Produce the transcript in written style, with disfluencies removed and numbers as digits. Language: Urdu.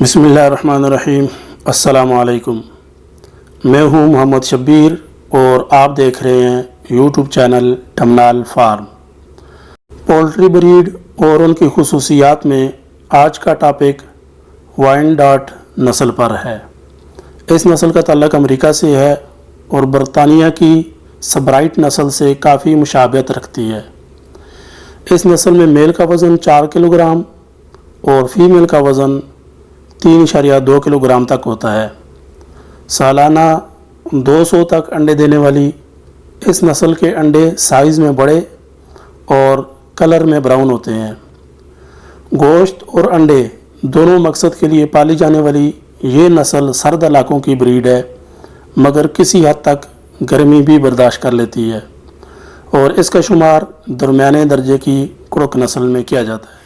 بسم اللہ الرحمن الرحیم۔ السلام علیکم، میں ہوں محمد شبیر اور آپ دیکھ رہے ہیں یوٹیوب چینل ٹمنال فارم۔ پولٹری بریڈ اور ان کی خصوصیات میں آج کا ٹاپک وائنڈاٹ نسل پر ہے۔ اس نسل کا تعلق امریکہ سے ہے اور برطانیہ کی سبرائٹ نسل سے کافی مشابہت رکھتی ہے۔ اس نسل میں میل کا وزن 4 کلو گرام اور فیمیل کا وزن 3.2 کلو گرام تک ہوتا ہے۔ سالانہ 200 تک انڈے دینے والی اس نسل کے انڈے سائز میں بڑے اور کلر میں براؤن ہوتے ہیں۔ گوشت اور انڈے دونوں مقصد کے لیے پالی جانے والی یہ نسل سرد علاقوں کی بریڈ ہے، مگر کسی حد تک گرمی بھی برداشت کر لیتی ہے اور اس کا شمار درمیانے درجے کی کرک نسل میں کیا جاتا ہے۔